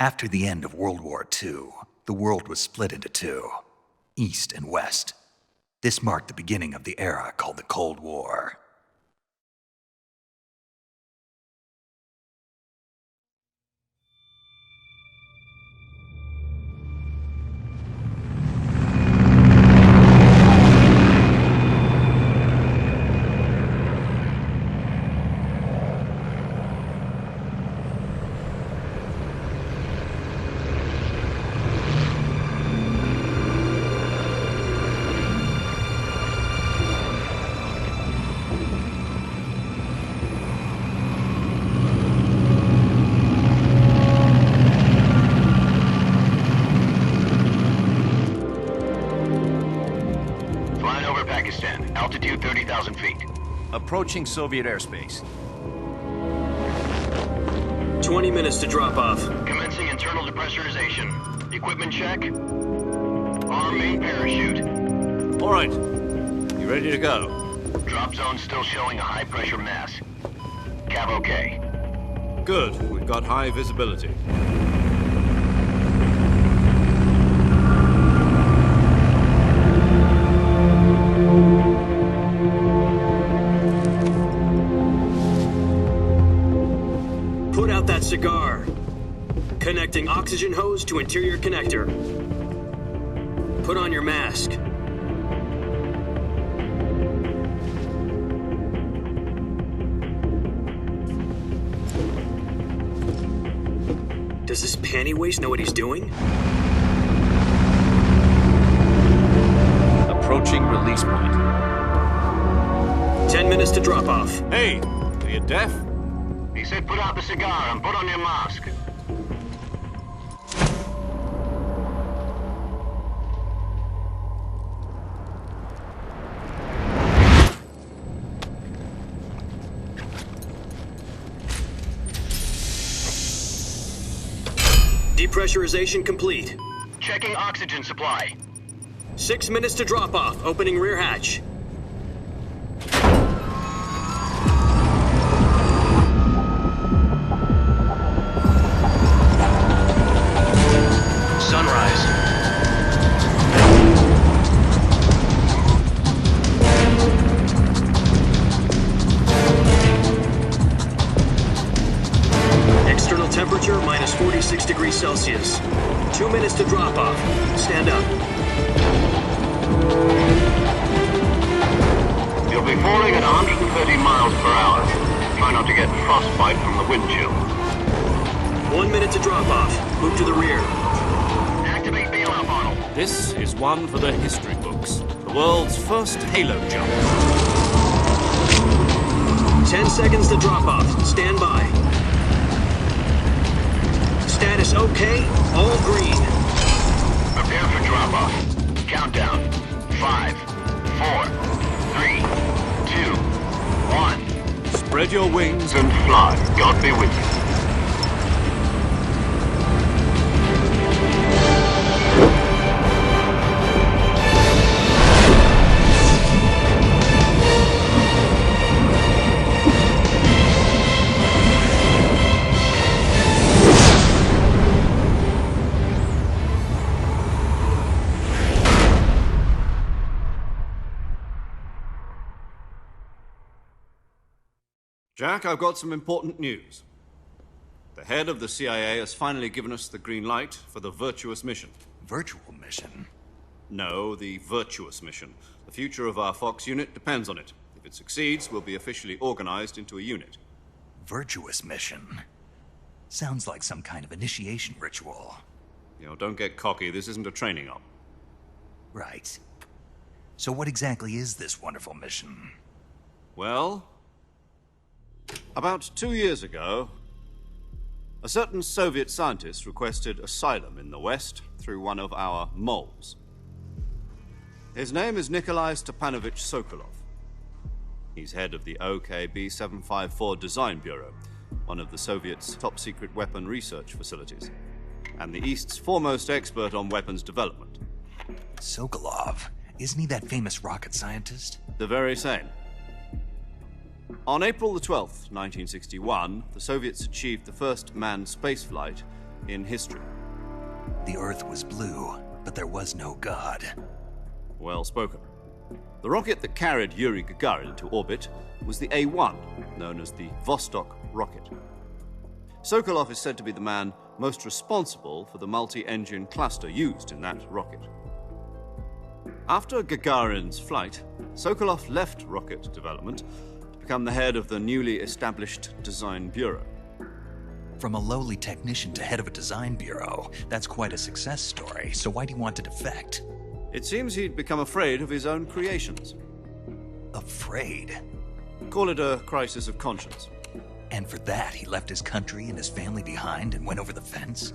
After the end of World War II, the world was split into two, East and West. This marked the beginning of the era called the Cold War. Altitude 30,000 feet. Approaching Soviet airspace. 20 minutes to drop off. Commencing internal depressurization. Equipment check. Arm main parachute. All right. You ready to go? Drop zone still showing a high pressure mass. Cav okay. Good. We've got high visibility. Put out that cigar. Connecting oxygen hose to interior connector. Put on your mask. Does this panty waste know what he's doing? Approaching release point. 10 minutes to drop off. Hey, are you deaf? He said put out the cigar and put on your mask. Depressurization complete. Checking oxygen supply. 6 minutes to drop off. Opening rear hatch. Sunrise. External temperature minus 46 degrees Celsius. 2 minutes to drop off. Stand up. You'll be falling at 130 miles per hour. Try not to get frostbite from the wind chill. 1 minute to drop off. Move to the rear. Activate bailout model. This is one for the history books. The world's first halo jump. 10 seconds to drop off. Stand by. Status okay. All green. Prepare for drop off. Countdown. 5, 4, 3, 2, 1. Spread your wings And fly. God be with you. Jack, I've got some important news. The head of the CIA has finally given us the green light for the virtuous mission. Virtual mission? No, the virtuous mission. The future of our Fox unit depends on it. If it succeeds, we'll be officially organized into a unit. Virtuous mission? Sounds like some kind of initiation ritual. You know, don't get cocky. This isn't a training op. Right. So what exactly is this wonderful mission? Well, about 2 years ago, a certain Soviet scientist requested asylum in the West through one of our moles. His name is Nikolai Stepanovich Sokolov. He's head of the OKB 754 Design Bureau, one of the Soviets' top-secret weapon research facilities, and the East's foremost expert on weapons development. Sokolov? Isn't he that famous rocket scientist? The very same. On April the 12th, 1961, the Soviets achieved the first manned spaceflight in history. The Earth was blue, but there was no God. Well spoken. The rocket that carried Yuri Gagarin into orbit was the A-1, known as the Vostok rocket. Sokolov is said to be the man most responsible for the multi-engine cluster used in that rocket. After Gagarin's flight, Sokolov left rocket development to become the head of the newly established Design Bureau. From a lowly technician to head of a design bureau, that's quite a success story, so why do you want to defect? It seems he'd become afraid of his own creations. Afraid? Call it a crisis of conscience. And for that, he left his country and his family behind and went over the fence?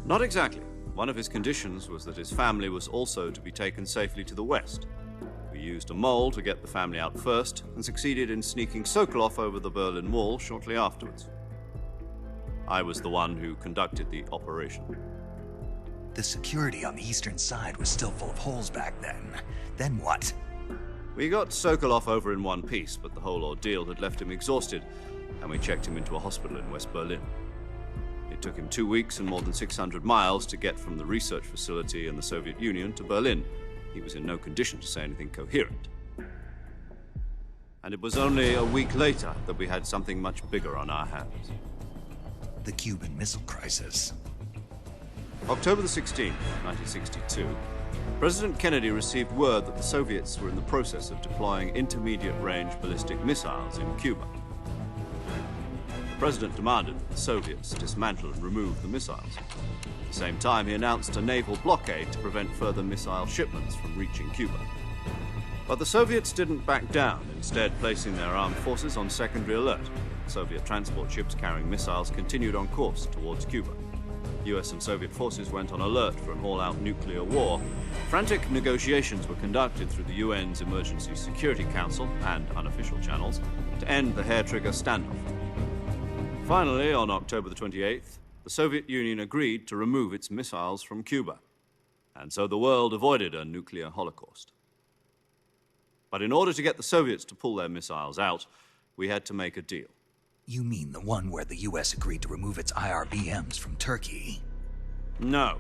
Not exactly. One of his conditions was that his family was also to be taken safely to the west. We used a mole to get the family out first and succeeded in sneaking Sokolov over the Berlin Wall shortly afterwards. I was the one who conducted the operation. The security on the eastern side was still full of holes back then. Then what? We got Sokolov over in one piece, but the whole ordeal had left him exhausted, and we checked him into a hospital in West Berlin. It took him 2 weeks and more than 600 miles to get from the research facility in the Soviet Union to Berlin. He was in no condition to say anything coherent. And it was only a week later that we had something much bigger on our hands. The Cuban Missile Crisis. October the 16th, 1962, President Kennedy received word that the Soviets were in the process of deploying intermediate-range ballistic missiles in Cuba. The President demanded that the Soviets dismantle and remove the missiles. At the same time, he announced a naval blockade to prevent further missile shipments from reaching Cuba. But the Soviets didn't back down, instead placing their armed forces on secondary alert. Soviet transport ships carrying missiles continued on course towards Cuba. US and Soviet forces went on alert for an all-out nuclear war. Frantic negotiations were conducted through the UN's Emergency Security Council and unofficial channels to end the hair-trigger standoff. Finally, on October the 28th, the Soviet Union agreed to remove its missiles from Cuba, and so the world avoided a nuclear holocaust. But in order to get the Soviets to pull their missiles out, we had to make a deal. You mean the one where the US agreed to remove its IRBMs from Turkey? No.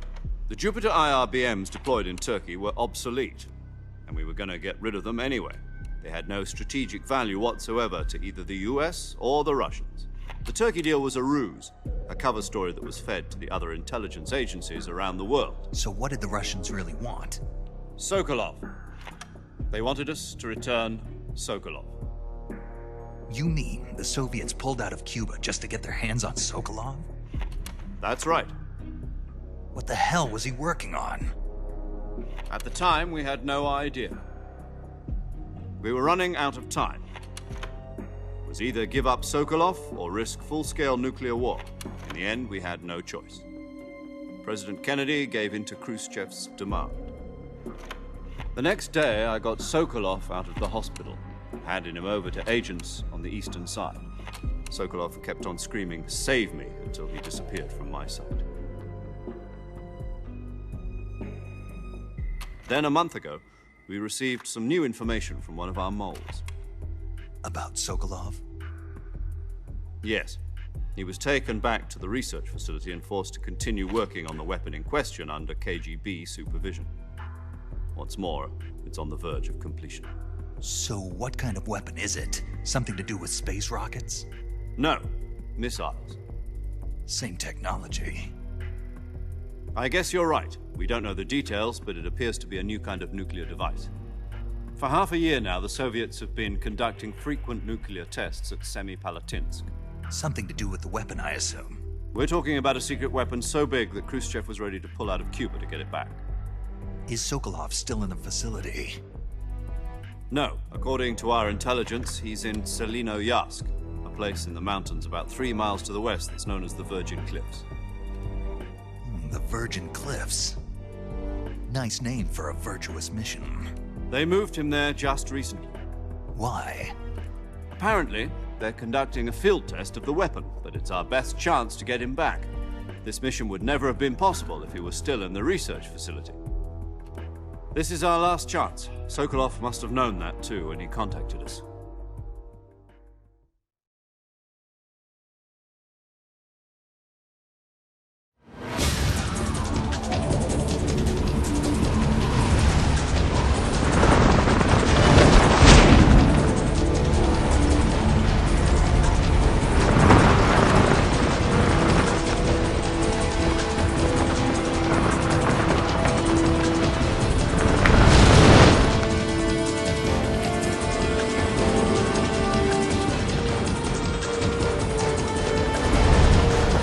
The Jupiter IRBMs deployed in Turkey were obsolete, and we were going to get rid of them anyway. They had no strategic value whatsoever to either the US or the Russians. The Turkey deal was a ruse, a cover story that was fed to the other intelligence agencies around the world. So what did the Russians really want? Sokolov. They wanted us to return Sokolov. You mean the Soviets pulled out of Cuba just to get their hands on Sokolov? That's right. What the hell was he working on? At the time, we had no idea. We were running out of time. It was either give up Sokolov or risk full-scale nuclear war. In the end, we had no choice. President Kennedy gave in to Khrushchev's demand. The next day, I got Sokolov out of the hospital, handing him over to agents on the eastern side. Sokolov kept on screaming, "Save me," until he disappeared from my sight. Then a month ago, we received some new information from one of our moles. About Sokolov? Yes. He was taken back to the research facility and forced to continue working on the weapon in question under KGB supervision. What's more, it's on the verge of completion. So what kind of weapon is it? Something to do with space rockets? No, missiles. Same technology. I guess you're right. We don't know the details, but it appears to be a new kind of nuclear device. For half a year now, the Soviets have been conducting frequent nuclear tests at Semipalatinsk. Something to do with the weapon, I assume. We're talking about a secret weapon so big that Khrushchev was ready to pull out of Cuba to get it back. Is Sokolov still in the facility? No. According to our intelligence, he's in Selinoyarsk, a place in the mountains about 3 miles to the west that's known as the Virgin Cliffs. The Virgin Cliffs. Nice name for a virtuous mission. They moved him there just recently. Why? Apparently, they're conducting a field test of the weapon, but it's our best chance to get him back. This mission would never have been possible if he was still in the research facility. This is our last chance. Sokolov must have known that too when he contacted us.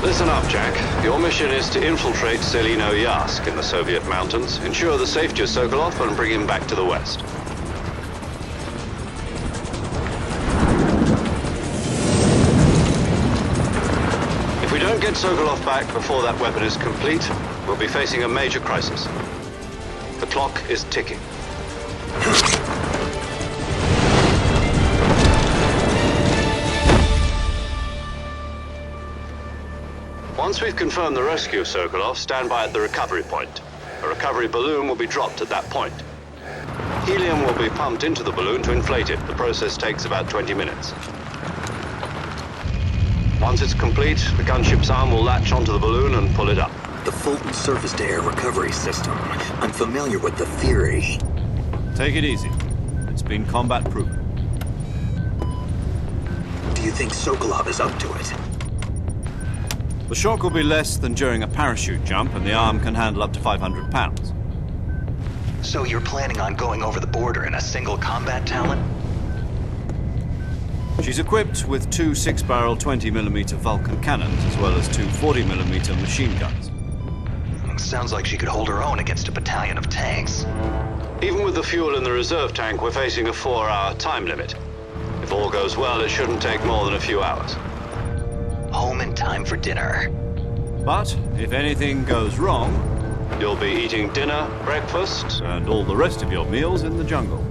Listen up, Jack. Your mission is to infiltrate Selino Yask in the Soviet mountains, ensure the safety of Sokolov, and bring him back to the West. If we don't get Sokolov back before that weapon is complete, we'll be facing a major crisis. The clock is ticking. Once we've confirmed the rescue of Sokolov, stand by at the recovery point. A recovery balloon will be dropped at that point. Helium will be pumped into the balloon to inflate it. The process takes about 20 minutes. Once it's complete, the gunship's arm will latch onto the balloon and pull it up. The Fulton surface-to-air recovery system. I'm familiar with the theory. Take it easy. It's been combat-proven. Do you think Sokolov is up to it? The shock will be less than during a parachute jump, and the arm can handle up to 500 pounds. So you're planning on going over the border in a single combat talent? She's equipped with two 6-barrel 20mm Vulcan cannons, as well as two 40mm machine guns. Sounds like she could hold her own against a battalion of tanks. Even with the fuel in the reserve tank, we're facing a 4-hour time limit. If all goes well, it shouldn't take more than a few hours. Home in time for dinner. But if anything goes wrong, you'll be eating dinner, breakfast, and all the rest of your meals in the jungle.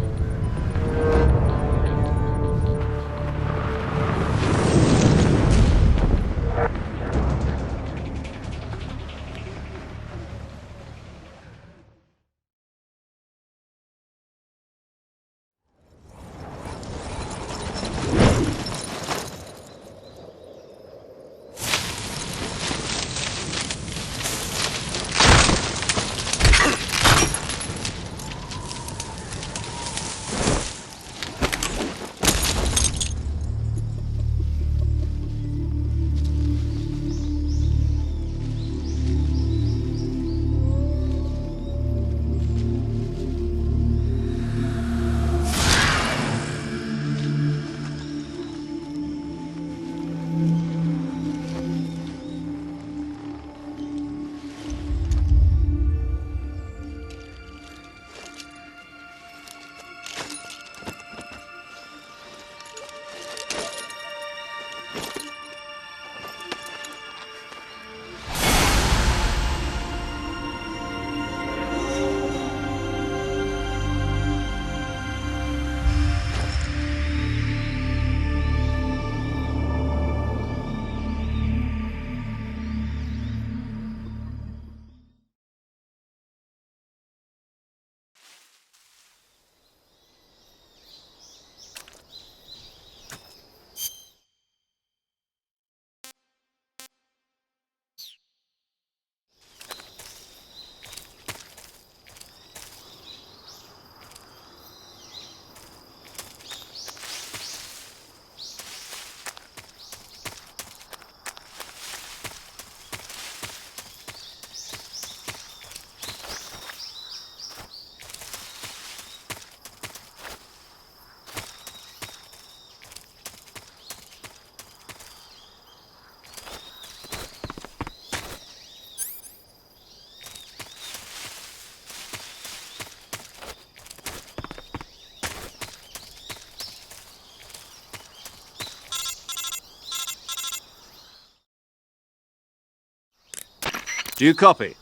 Do you copy?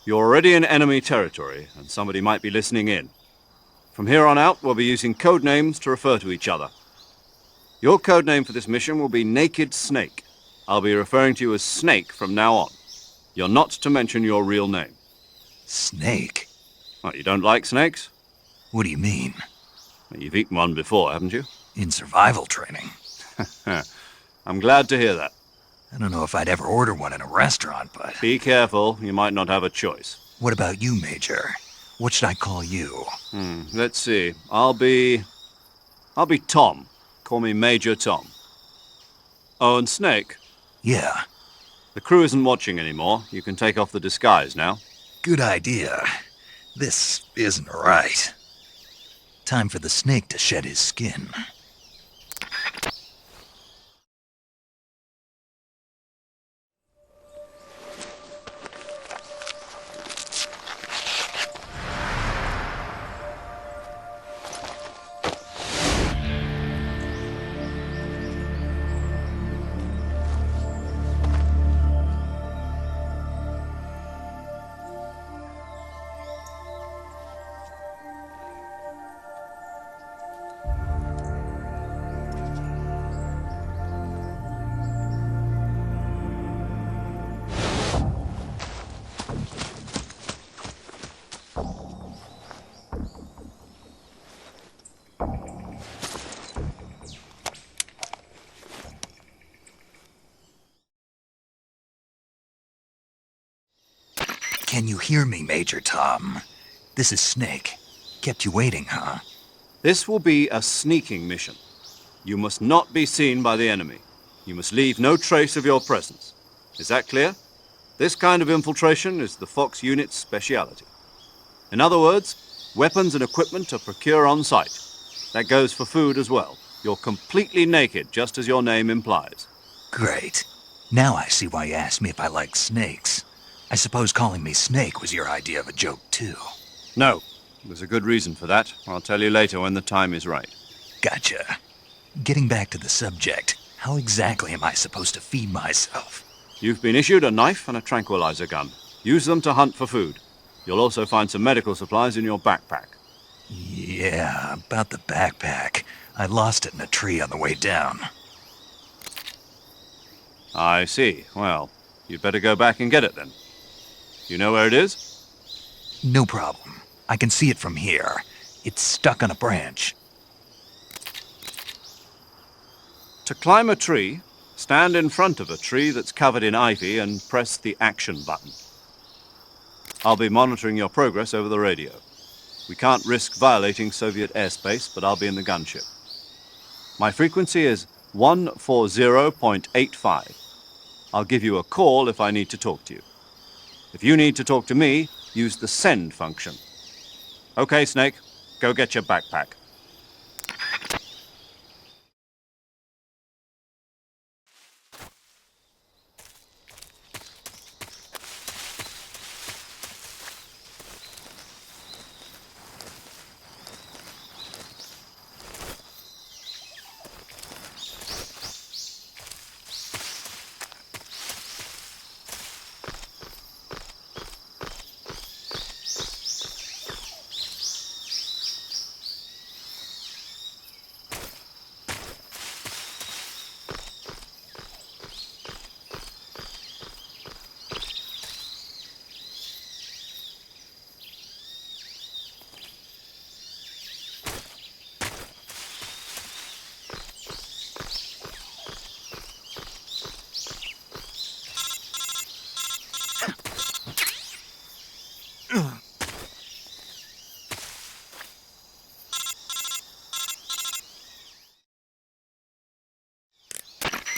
You're already in enemy territory, and somebody might be listening in. From here on out, we'll be using code names to refer to each other. Your code name for this mission will be Naked Snake. I'll be referring to you as Snake from now on. You're not to mention your real name. Snake? What, you don't like snakes? What do you mean? Well, you've eaten one before, haven't you? In survival training. I'm glad to hear that. I don't know if I'd ever order one in a restaurant, but... Be careful, you might not have a choice. What about you, Major? What should I call you? Let's see. I'll be Tom. Call me Major Tom. Oh, and Snake? Yeah. The crew isn't watching anymore. You can take off the disguise now. Good idea. This isn't right. Time for the snake to shed his skin. Can you hear me, Major Tom? This is Snake. Kept you waiting, huh? This will be a sneaking mission. You must not be seen by the enemy. You must leave no trace of your presence. Is that clear? This kind of infiltration is the Fox unit's speciality. In other words, weapons and equipment are procured on site. That goes for food as well. You're completely naked, just as your name implies. Great. Now I see why you asked me if I like snakes. I suppose calling me Snake was your idea of a joke, too. No, there's a good reason for that. I'll tell you later when the time is right. Gotcha. Getting back to the subject, how exactly am I supposed to feed myself? You've been issued a knife and a tranquilizer gun. Use them to hunt for food. You'll also find some medical supplies in your backpack. Yeah, about the backpack. I lost it in a tree on the way down. I see. Well, you'd better go back and get it then. You know where it is? No problem. I can see it from here. It's stuck on a branch. To climb a tree, stand in front of a tree that's covered in ivy and press the action button. I'll be monitoring your progress over the radio. We can't risk violating Soviet airspace, but I'll be in the gunship. My frequency is 140.85. I'll give you a call if I need to talk to you. If you need to talk to me, use the send function. Okay, Snake, go get your backpack.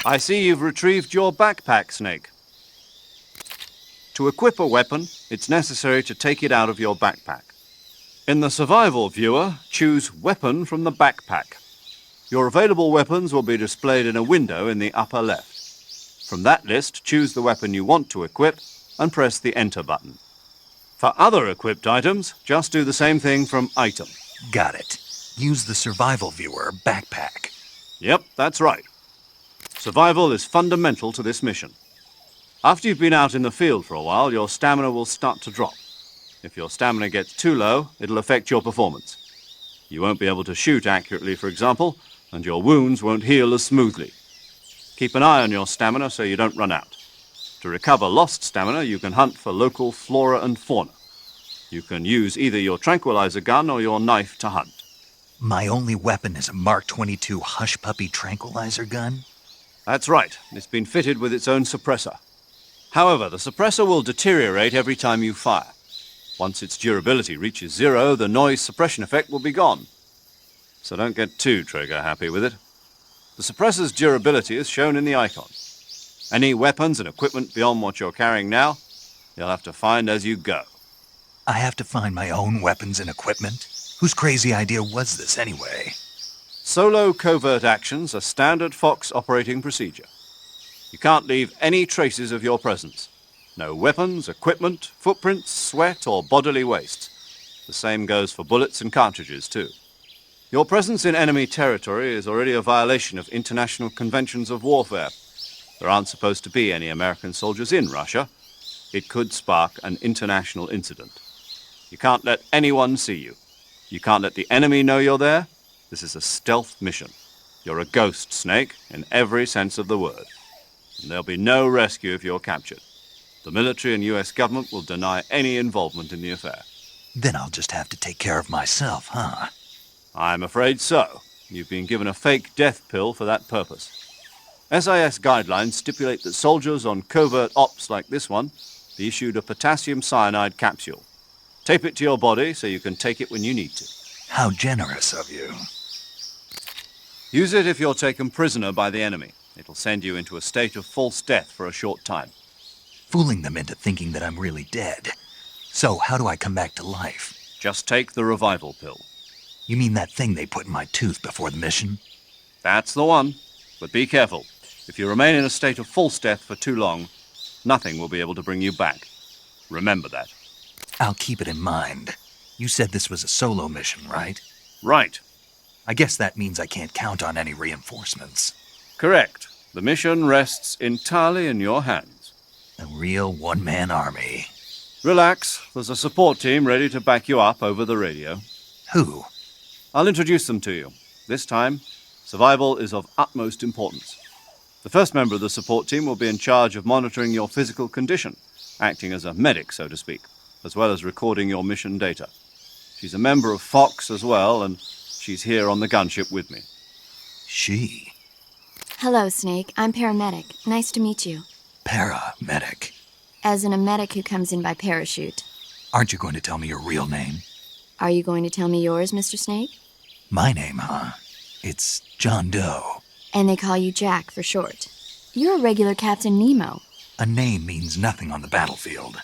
I see you've retrieved your backpack, Snake. To equip a weapon, it's necessary to take it out of your backpack. In the survival viewer, choose Weapon from the backpack. Your available weapons will be displayed in a window in the upper left. From that list, choose the weapon you want to equip and press the Enter button. For other equipped items, just do the same thing from Item. Got it. Use the survival viewer backpack. Yep, that's right. Survival is fundamental to this mission. After you've been out in the field for a while, your stamina will start to drop. If your stamina gets too low, it'll affect your performance. You won't be able to shoot accurately, for example, and your wounds won't heal as smoothly. Keep an eye on your stamina so you don't run out. To recover lost stamina, you can hunt for local flora and fauna. You can use either your tranquilizer gun or your knife to hunt. My only weapon is a Mark 22 Hush Puppy tranquilizer gun? That's right. It's been fitted with its own suppressor. However, the suppressor will deteriorate every time you fire. Once its durability reaches 0, the noise suppression effect will be gone. So don't get too trigger-happy with it. The suppressor's durability is shown in the icon. Any weapons and equipment beyond what you're carrying now, you'll have to find as you go. I have to find my own weapons and equipment? Whose crazy idea was this, anyway? Solo covert actions are standard Fox operating procedure. You can't leave any traces of your presence. No weapons, equipment, footprints, sweat, or bodily waste. The same goes for bullets and cartridges, too. Your presence in enemy territory is already a violation of international conventions of warfare. There aren't supposed to be any American soldiers in Russia. It could spark an international incident. You can't let anyone see you. You can't let the enemy know you're there. This is a stealth mission. You're a ghost, Snake, in every sense of the word. And there'll be no rescue if you're captured. The military and US government will deny any involvement in the affair. Then I'll just have to take care of myself, huh? I'm afraid so. You've been given a fake death pill for that purpose. SIS guidelines stipulate that soldiers on covert ops like this one be issued a potassium cyanide capsule. Tape it to your body so you can take it when you need to. How generous of you. Use it if you're taken prisoner by the enemy. It'll send you into a state of false death for a short time. Fooling them into thinking that I'm really dead. So, how do I come back to life? Just take the revival pill. You mean that thing they put in my tooth before the mission? That's the one. But be careful. If you remain in a state of false death for too long, nothing will be able to bring you back. Remember that. I'll keep it in mind. You said this was a solo mission, right? Right. I guess that means I can't count on any reinforcements. Correct. The mission rests entirely in your hands. A real one-man army. Relax. There's a support team ready to back you up over the radio. Who? I'll introduce them to you. This time, survival is of utmost importance. The first member of the support team will be in charge of monitoring your physical condition, acting as a medic, so to speak, as well as recording your mission data. She's a member of Fox as well, and she's here on the gunship with me. She? Hello, Snake. I'm paramedic. Nice to meet you. Paramedic. As in a medic who comes in by parachute. Aren't you going to tell me your real name? Are you going to tell me yours, Mr. Snake? My name, huh? It's John Doe. And they call you Jack for short. You're a regular Captain Nemo. A name means nothing on the battlefield.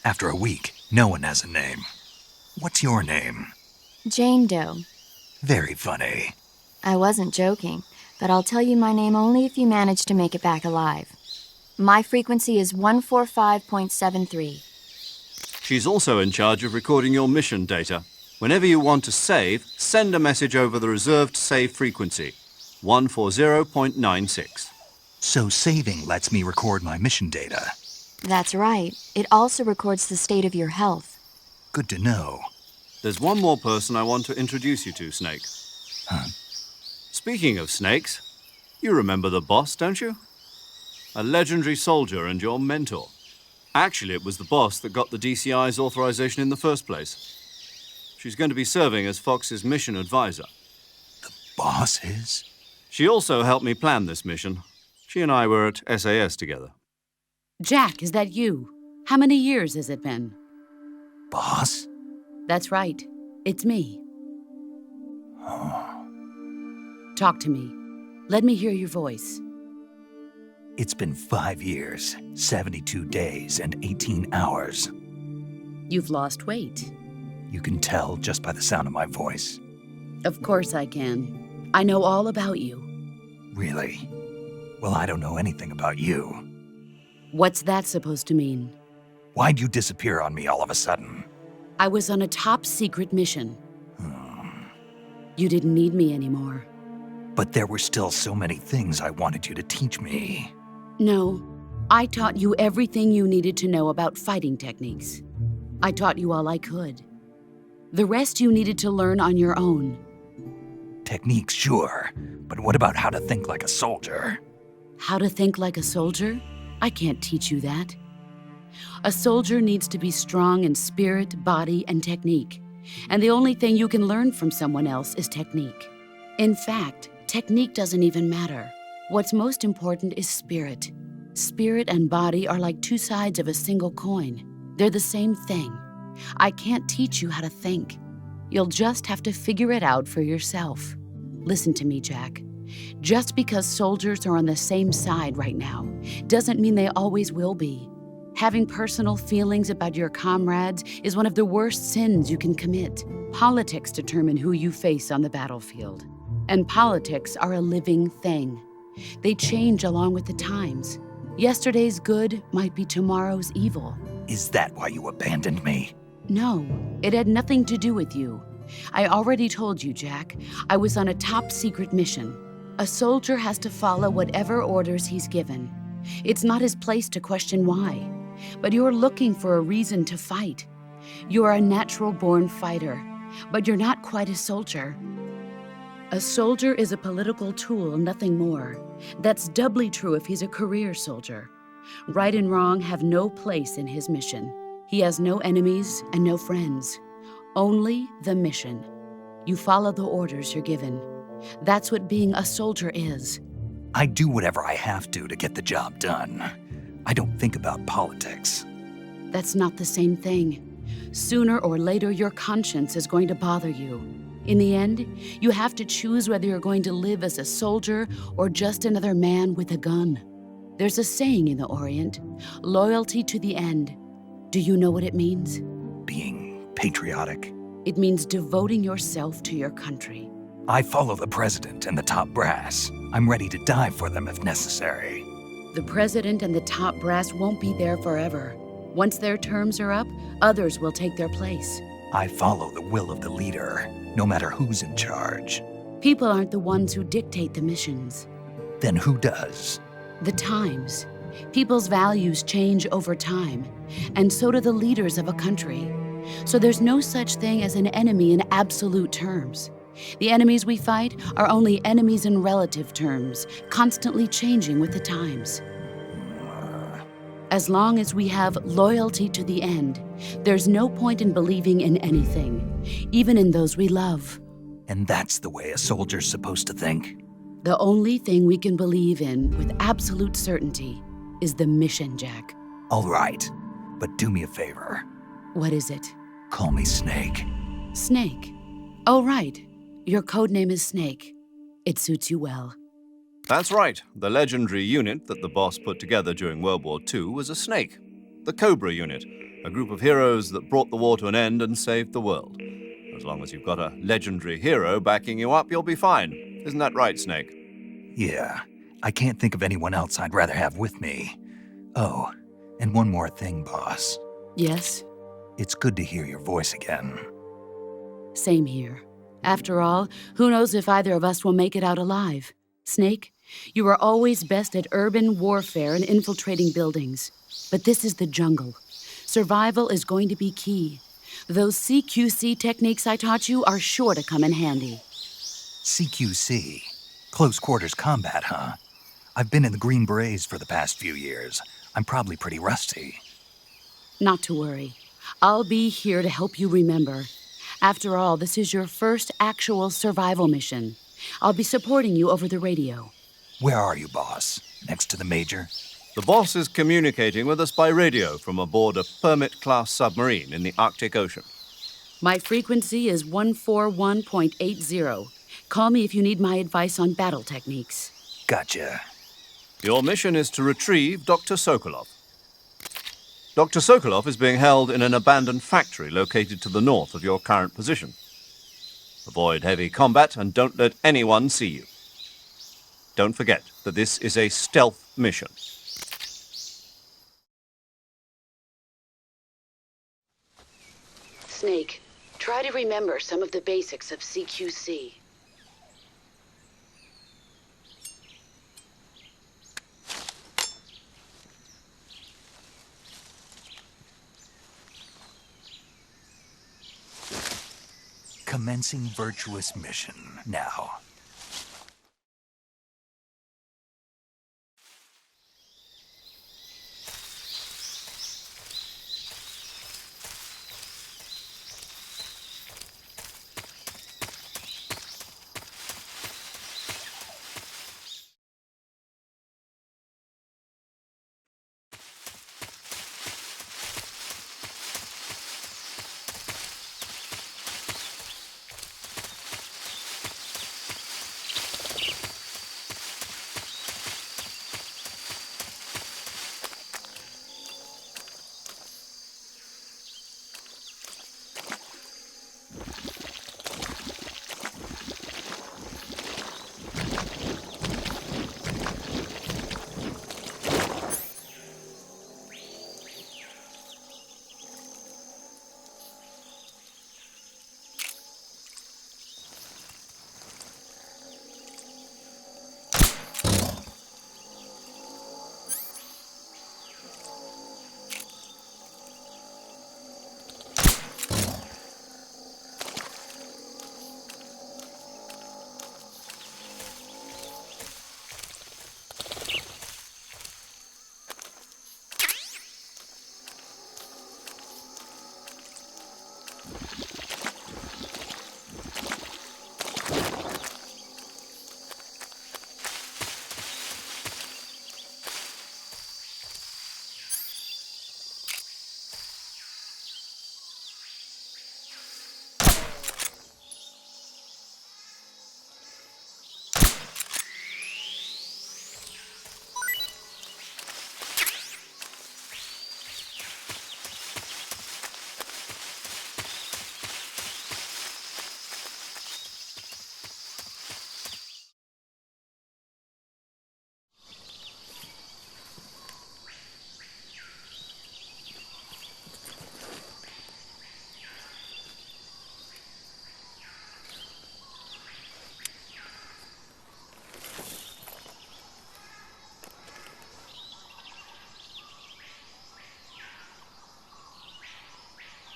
After a week, no one has a name. What's your name? Jane Doe. Very funny. I wasn't joking, but I'll tell you my name only if you manage to make it back alive. My frequency is 145.73. She's also in charge of recording your mission data. Whenever you want to save, send a message over the reserved save frequency, 140.96. So saving lets me record my mission data. That's right. It also records the state of your health. Good to know. There's one more person I want to introduce you to, Snake. Huh? Speaking of snakes, you remember the boss, don't you? A legendary soldier and your mentor. Actually, it was the boss that got the DCI's authorization in the first place. She's going to be serving as Fox's mission advisor. The boss is? She also helped me plan this mission. She and I were at SAS together. Jack, is that you? How many years has it been? Boss? That's right. It's me. Talk to me. Let me hear your voice. It's been 5 years, 72 days, and 18 hours. You've lost weight. You can tell just by the sound of my voice. Of course I can. I know all about you. Really? Well, I don't know anything about you. What's that supposed to mean? Why'd you disappear on me all of a sudden? I was on a top-secret mission. You didn't need me anymore. But there were still so many things I wanted you to teach me. No, I taught you everything you needed to know about fighting techniques. I taught you all I could. The rest you needed to learn on your own. Techniques, sure. But what about how to think like a soldier? How to think like a soldier? I can't teach you that. A soldier needs to be strong in spirit, body, and technique. And the only thing you can learn from someone else is technique. In fact, technique doesn't even matter. What's most important is spirit. Spirit and body are like two sides of a single coin. They're the same thing. I can't teach you how to think. You'll just have to figure it out for yourself. Listen to me, Jack. Just because soldiers are on the same side right now doesn't mean they always will be. Having personal feelings about your comrades is one of the worst sins you can commit. Politics determine who you face on the battlefield. And politics are a living thing. They change along with the times. Yesterday's good might be tomorrow's evil. Is that why you abandoned me? No, it had nothing to do with you. I already told you, Jack. I was on a top-secret mission. A soldier has to follow whatever orders he's given. It's not his place to question why. But you're looking for a reason to fight. You're a natural-born fighter, but you're not quite a soldier. A soldier is a political tool, nothing more. That's doubly true if he's a career soldier. Right and wrong have no place in his mission. He has no enemies and no friends. Only the mission. You follow the orders you're given. That's what being a soldier is. I do whatever I have to get the job done. I don't think about politics. That's not the same thing. Sooner or later, your conscience is going to bother you. In the end, you have to choose whether you're going to live as a soldier or just another man with a gun. There's a saying in the Orient, loyalty to the end. Do you know what it means? Being patriotic. It means devoting yourself to your country. I follow the president and the top brass. I'm ready to die for them if necessary. The president and the top brass won't be there forever. Once their terms are up, others will take their place. I follow the will of the leader, no matter who's in charge. People aren't the ones who dictate the missions. Then who does? The times. People's values change over time, and so do the leaders of a country. So there's no such thing as an enemy in absolute terms. The enemies we fight are only enemies in relative terms, constantly changing with the times. As long as we have loyalty to the end, there's no point in believing in anything, even in those we love. And that's the way a soldier's supposed to think? The only thing we can believe in with absolute certainty is the mission, Jack. All right, but do me a favor. What is it? Call me Snake. Snake. Oh, right. Your code name is Snake. It suits you well. That's right. The legendary unit that the boss put together during World War II was a snake. The Cobra unit, a group of heroes that brought the war to an end and saved the world. As long as you've got a legendary hero backing you up, you'll be fine. Isn't that right, Snake? Yeah, I can't think of anyone else I'd rather have with me. Oh, and one more thing, boss. Yes? It's good to hear your voice again. Same here. After all, who knows if either of us will make it out alive? Snake, you are always best at urban warfare and infiltrating buildings. But this is the jungle. Survival is going to be key. Those CQC techniques I taught you are sure to come in handy. CQC? Close quarters combat, huh? I've been in the Green Berets for the past few years. I'm probably pretty rusty. Not to worry. I'll be here to help you remember. After all, this is your first actual survival mission. I'll be supporting you over the radio. Where are you, boss? Next to the Major? The boss is communicating with us by radio from aboard a Permit-class submarine in the Arctic Ocean. My frequency is 141.80. Call me if you need my advice on battle techniques. Gotcha. Your mission is to retrieve Dr. Sokolov. Dr. Sokolov is being held in an abandoned factory located to the north of your current position. Avoid heavy combat and don't let anyone see you. Don't forget that this is a stealth mission. Snake, try to remember some of the basics of CQC. Commencing virtuous mission now.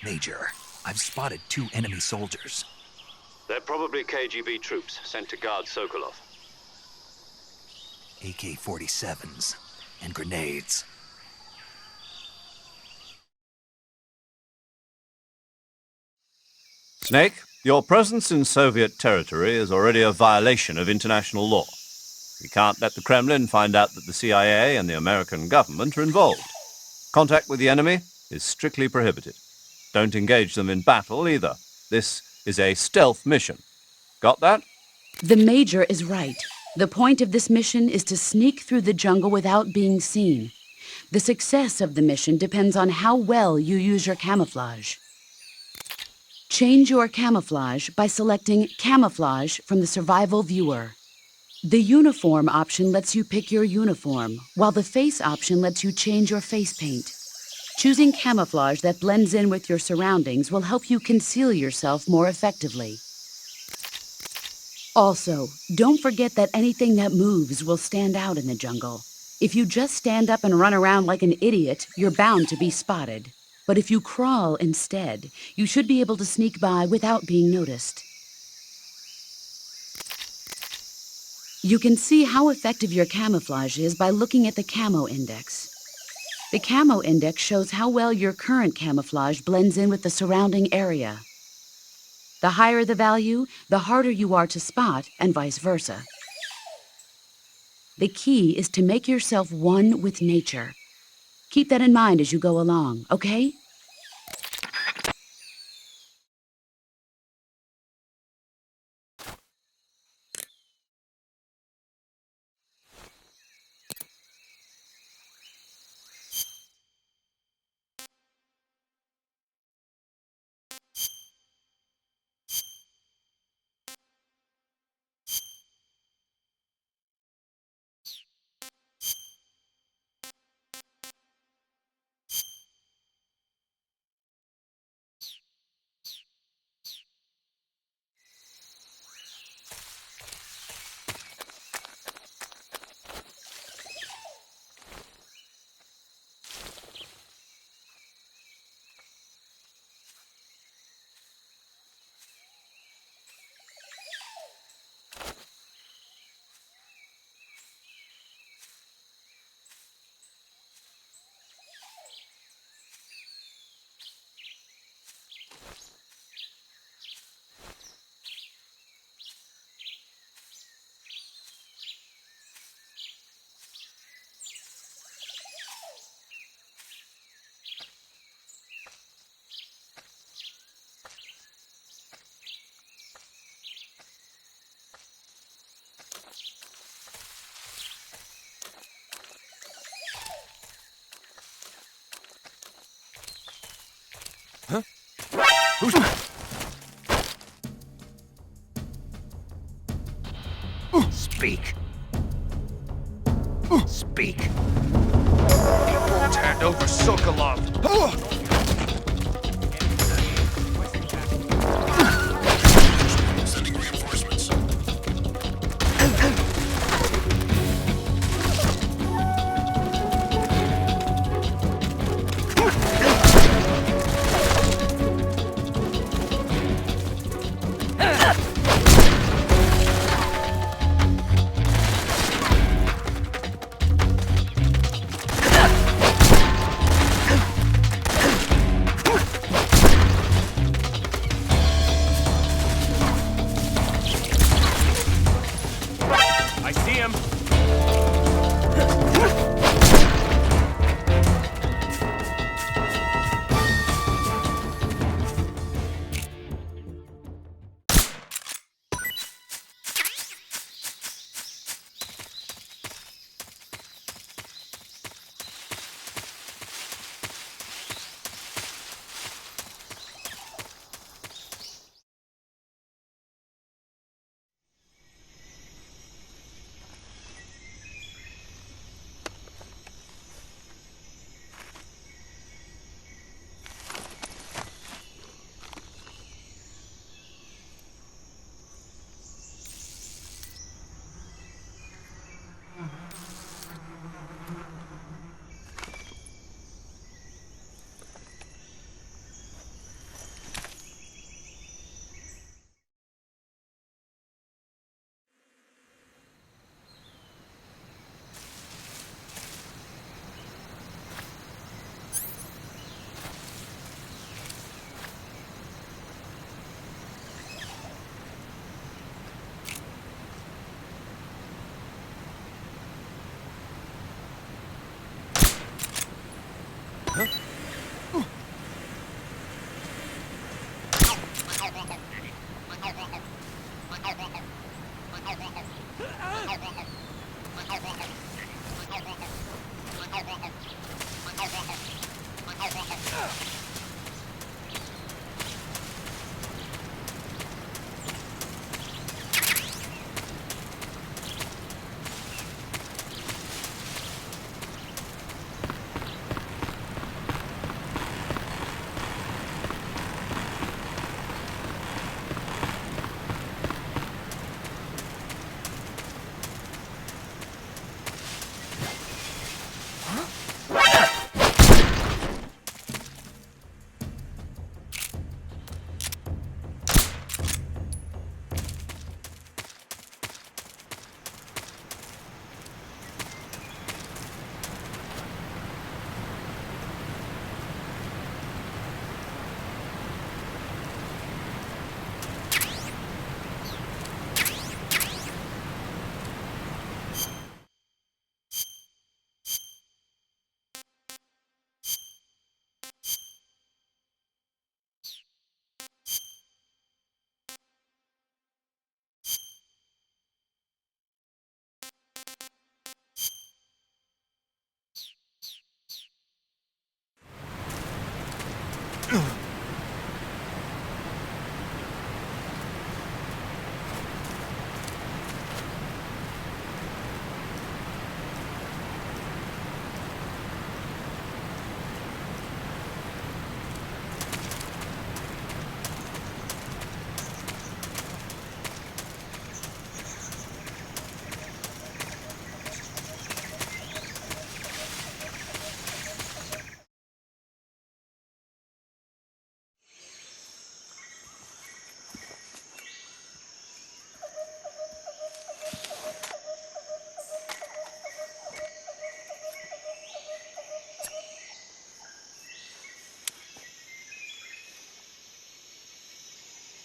Major, I've spotted 2 enemy soldiers. They're probably KGB troops sent to guard Sokolov. AK-47s and grenades. Snake, your presence in Soviet territory is already a violation of international law. We can't let the Kremlin find out that the CIA and the American government are involved. Contact with the enemy is strictly prohibited. Don't engage them in battle either. This is a stealth mission. Got that? The Major is right. The point of this mission is to sneak through the jungle without being seen. The success of the mission depends on how well you use your camouflage. Change your camouflage by selecting Camouflage from the Survival Viewer. The Uniform option lets you pick your uniform, while the Face option lets you change your face paint. Choosing camouflage that blends in with your surroundings will help you conceal yourself more effectively. Also, don't forget that anything that moves will stand out in the jungle. If you just stand up and run around like an idiot, you're bound to be spotted. But if you crawl instead, you should be able to sneak by without being noticed. You can see how effective your camouflage is by looking at the Camo Index. The Camo Index shows how well your current camouflage blends in with the surrounding area. The higher the value, the harder you are to spot, and vice versa. The key is to make yourself one with nature. Keep that in mind as you go along, okay? Speak. Speak. You won't hand over Sokolov. Sending reinforcements.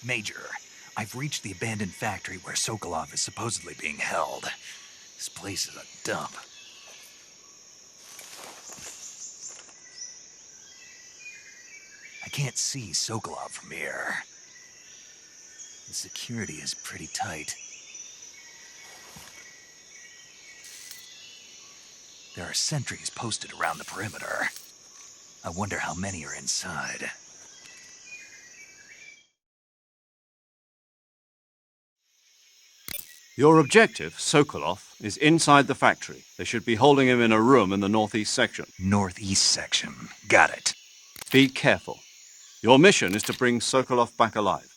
Major, I've reached the abandoned factory where Sokolov is supposedly being held. This place is a dump. I can't see Sokolov from here. The security is pretty tight. There are sentries posted around the perimeter. I wonder how many are inside. Your objective, Sokolov, is inside the factory. They should be holding him in a room in the northeast section. Northeast section. Got it. Be careful. Your mission is to bring Sokolov back alive.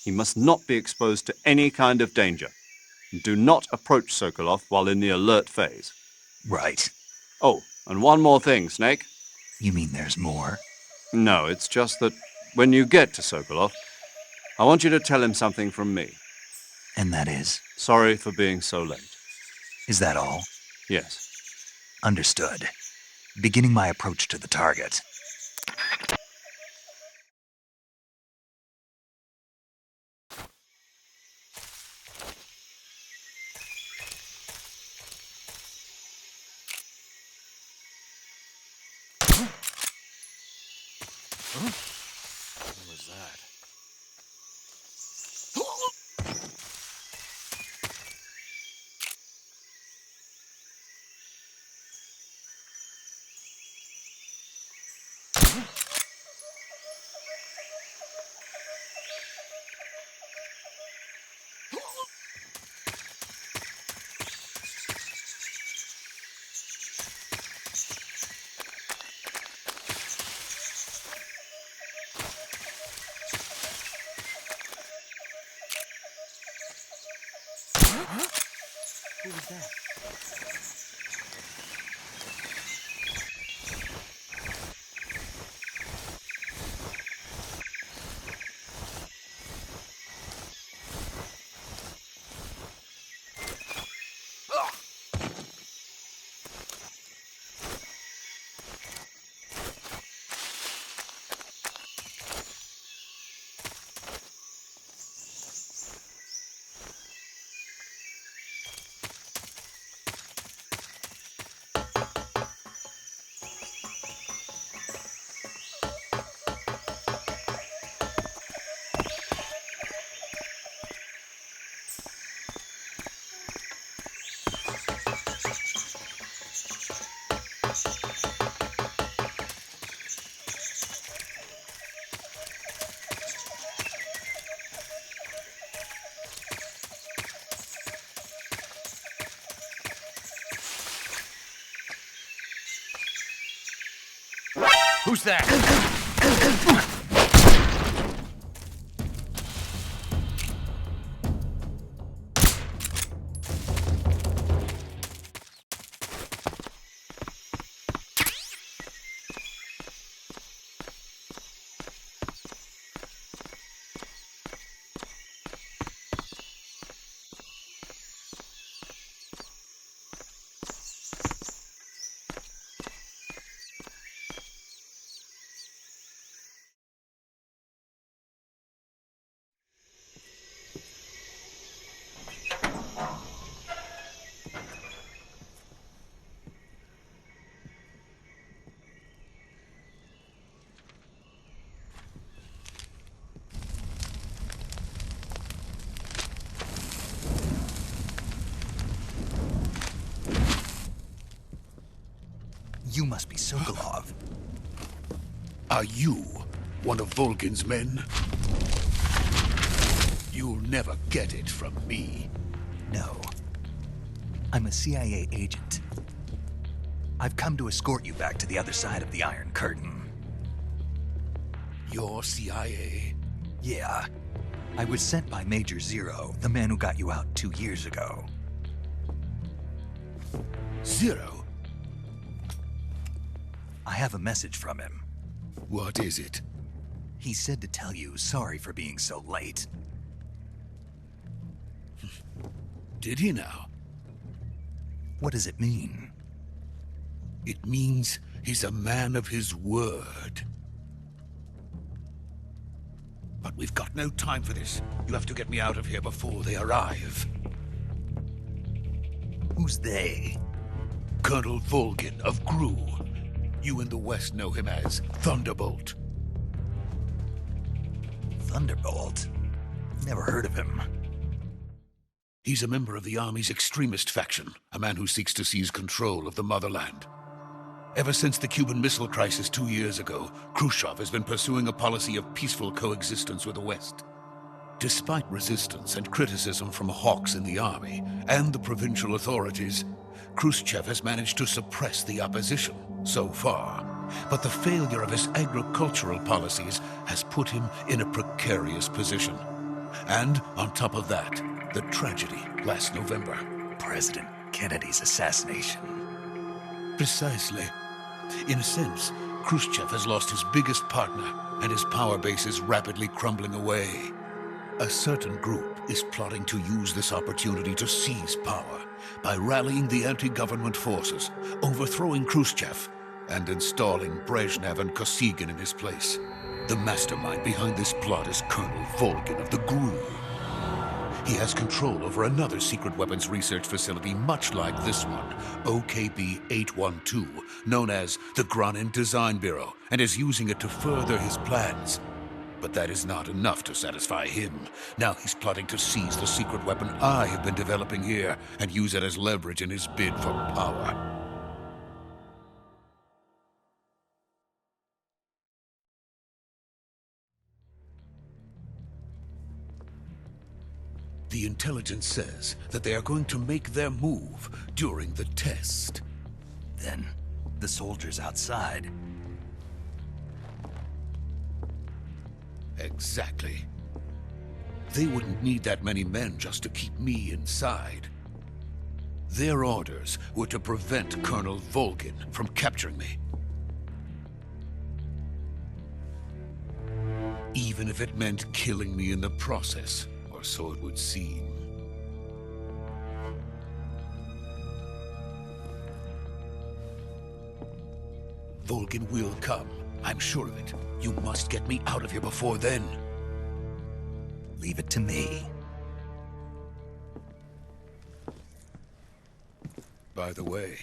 He must not be exposed to any kind of danger. Do not approach Sokolov while in the alert phase. Right. Oh, and one more thing, Snake. You mean there's more? No, it's just that when you get to Sokolov, I want you to tell him something from me. And that is? Sorry for being so late. Is that all? Yes. Understood. Beginning my approach to the target. What was that? Who was that? Who's that? You must be Sokolov. Are you one of Volgin's men? You'll never get it from me. No. I'm a CIA agent. I've come to escort you back to the other side of the Iron Curtain. You're CIA? Yeah. I was sent by Major Zero, the man who got you out 2 years ago. Zero? I have a message from him. What is it? He said to tell you sorry for being so late. Did he now? What does it mean? It means he's a man of his word. But we've got no time for this. You have to get me out of here before they arrive. Who's they? Colonel Volgin of Gru. You in the West know him as Thunderbolt. Thunderbolt? Never heard of him. He's a member of the Army's extremist faction, a man who seeks to seize control of the motherland. Ever since the Cuban Missile Crisis 2 years ago, Khrushchev has been pursuing a policy of peaceful coexistence with the West. Despite resistance and criticism from hawks in the army and the provincial authorities, Khrushchev has managed to suppress the opposition so far. But the failure of his agricultural policies has put him in a precarious position. And on top of that, the tragedy last November. President Kennedy's assassination. Precisely. In a sense, Khrushchev has lost his biggest partner, and his power base is rapidly crumbling away. A certain group is plotting to use this opportunity to seize power by rallying the anti-government forces, overthrowing Khrushchev, and installing Brezhnev and Kosygin in his place. The mastermind behind this plot is Colonel Volgin of the Gru. He has control over another secret weapons research facility much like this one, OKB-812, known as the Gran Design Bureau, and is using it to further his plans. But that is not enough to satisfy him. Now he's plotting to seize the secret weapon I have been developing here and use it as leverage in his bid for power. The intelligence says that they are going to make their move during the test. Then, the soldiers outside. Exactly. They wouldn't need that many men just to keep me inside. Their orders were to prevent Colonel Volgin from capturing me. Even if it meant killing me in the process. Or so it would seem. Volgin will come. I'm sure of it. You must get me out of here before then. Leave it to me. By the way,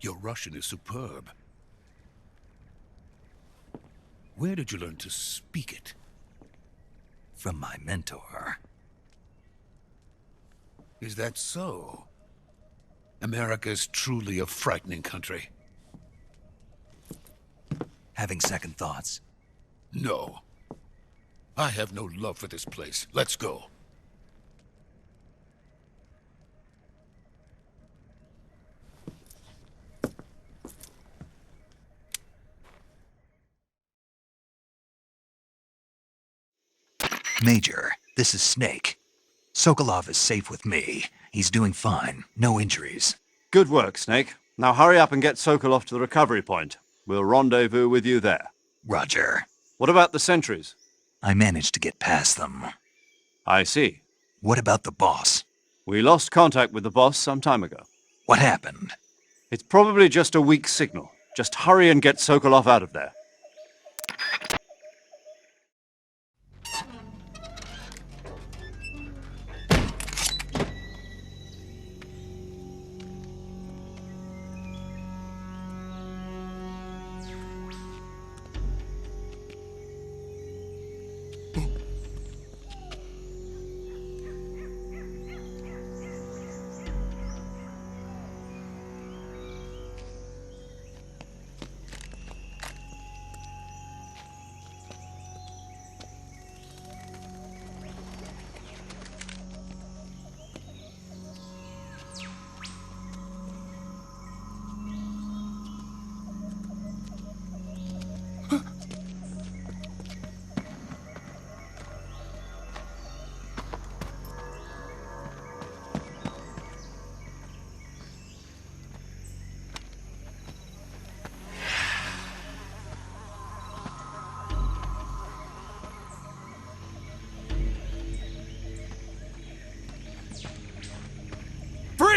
your Russian is superb. Where did you learn to speak it? From my mentor. Is that so? America's truly a frightening country. Having second thoughts? No. I have no love for this place. Let's go. Major, this is Snake. Sokolov is safe with me. He's doing fine. No injuries. Good work, Snake. Now hurry up and get Sokolov to the recovery point. We'll rendezvous with you there. Roger. What about the sentries? I managed to get past them. I see. What about the boss? We lost contact with the boss some time ago. What happened? It's probably just a weak signal. Just hurry and get Sokolov out of there.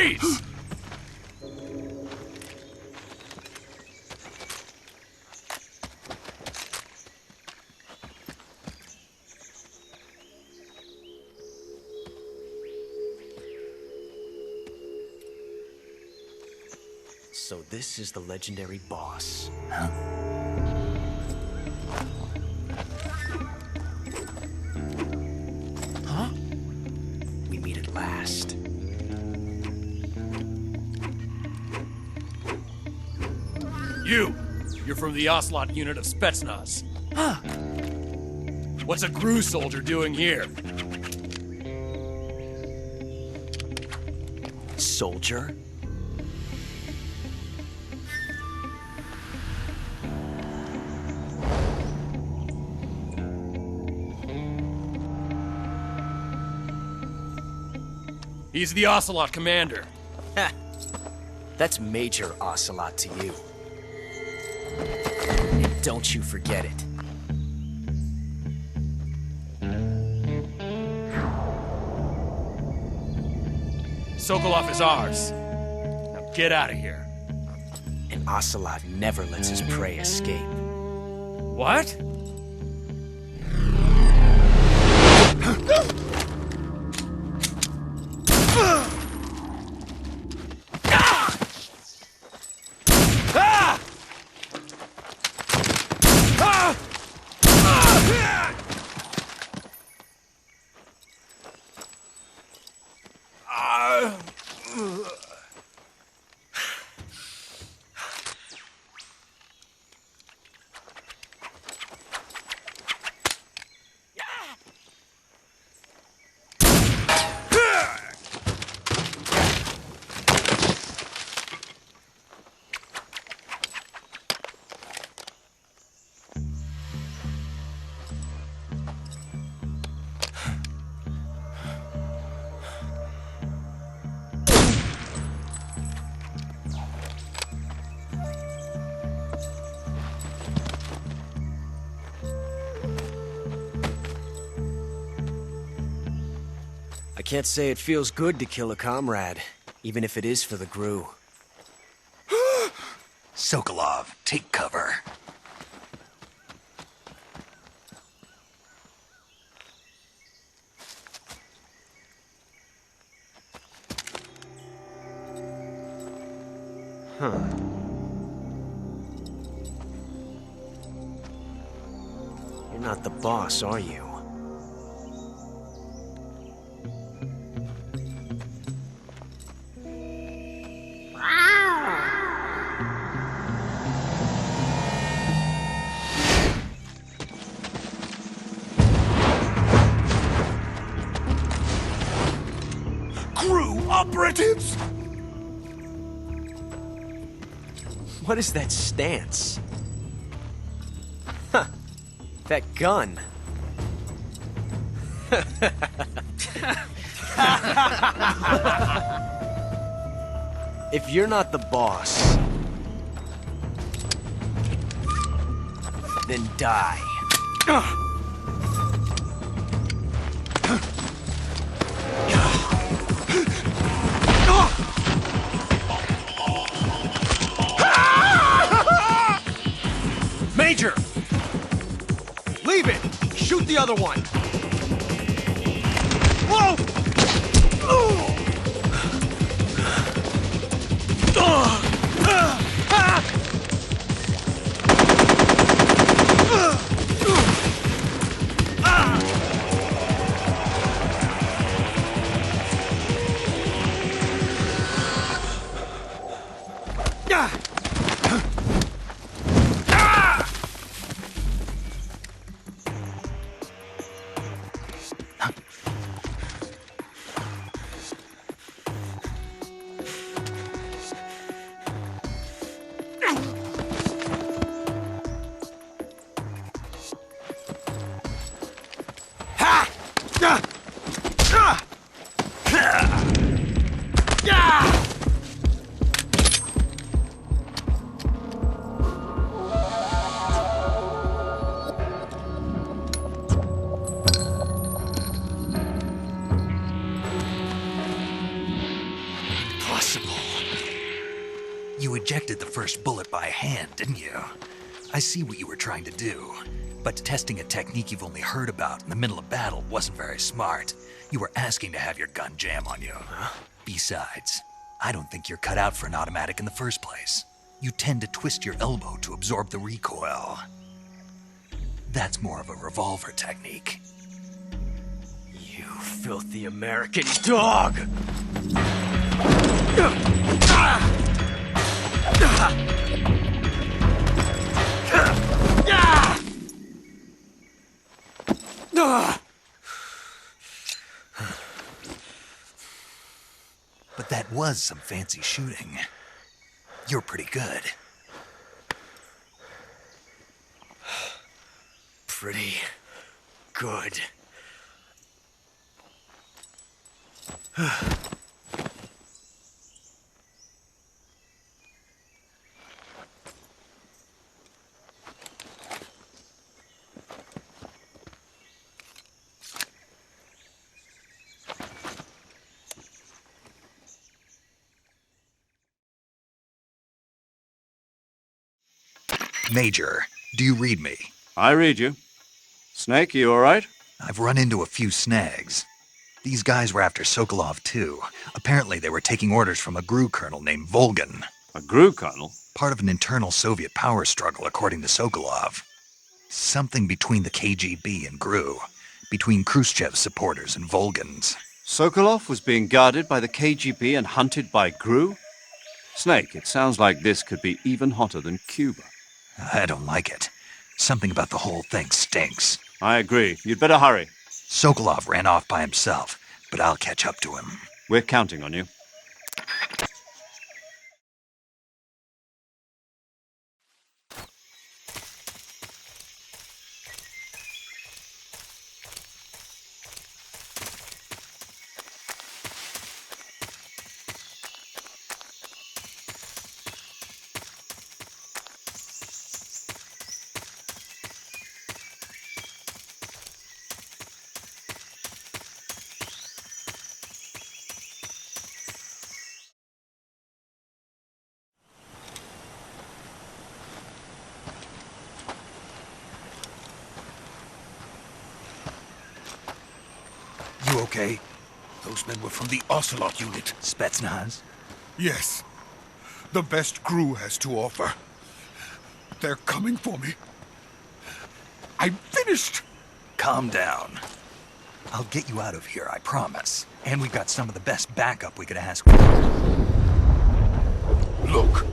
Freeze! So this is the legendary boss. Huh? We meet at last. You're from the Ocelot unit of Spetsnaz. Huh. What's a Gru soldier doing here? Soldier? He's the Ocelot commander. Ha! That's Major Ocelot to you. And don't you forget it. Sokolov is ours. Now get out of here. And Ocelot never lets his prey escape. What? I can't say it feels good to kill a comrade, even if it is for the Gru. Sokolov, take cover. Huh. You're not the boss, are you? Gru operatives! What is that stance? Huh. That gun. If you're not the boss, then die. Major! Leave it! Shoot the other one! Whoa! ejected the first bullet by hand, didn't you? I see what you were trying to do, but testing a technique you've only heard about in the middle of battle wasn't very smart. You were asking to have your gun jam on you. Huh? Besides, I don't think you're cut out for an automatic in the first place. You tend to twist your elbow to absorb the recoil. That's more of a revolver technique. You filthy American dog! But that was some fancy shooting. You're pretty good. Pretty good. Major, do you read me? I read you. Snake, you alright? I've run into a few snags. These guys were after Sokolov too. Apparently they were taking orders from a GRU colonel named Volgan. A GRU colonel? Part of an internal Soviet power struggle, according to Sokolov. Something between the KGB and GRU. Between Khrushchev's supporters and Volgan's. Sokolov was being guarded by the KGB and hunted by GRU? Snake, it sounds like this could be even hotter than Cuba. I don't like it. Something about the whole thing stinks. I agree. You'd better hurry. Sokolov ran off by himself, but I'll catch up to him. We're counting on you. You okay? Those men were from the Ocelot unit. Spetsnaz? Yes. The best GRU has to offer. They're coming for me. I'm finished! Calm down. I'll get you out of here, I promise. And we've got some of the best backup we could ask for. Look.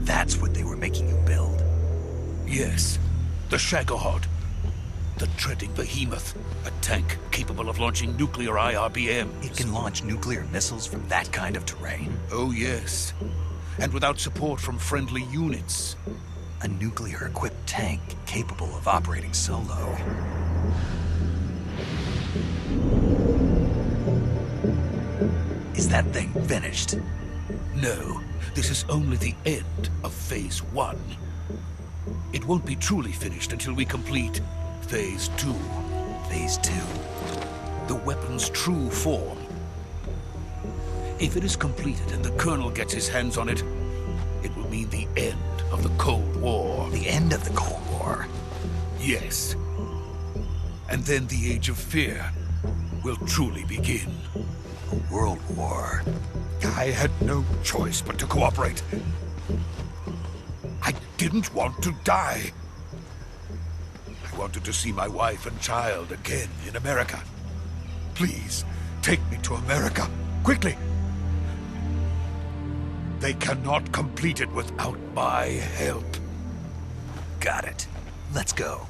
That's what they were making you build? Yes. The Shagohod. The treading behemoth. A tank capable of launching nuclear IRBMs. It can launch nuclear missiles from that kind of terrain? Oh, yes. And without support from friendly units. A nuclear-equipped tank capable of operating solo. Is that thing finished? No. This is only the end of Phase 1. It won't be truly finished until we complete Phase 2. Phase 2? The weapon's true form. If it is completed and the Colonel gets his hands on it, it will mean the end of the Cold War. The end of the Cold War? Yes. And then the Age of Fear will truly begin. A world war. I had no choice but to cooperate. I didn't want to die. I wanted to see my wife and child again in America. Please, take me to America, quickly. They cannot complete it without my help. Got it. Let's go.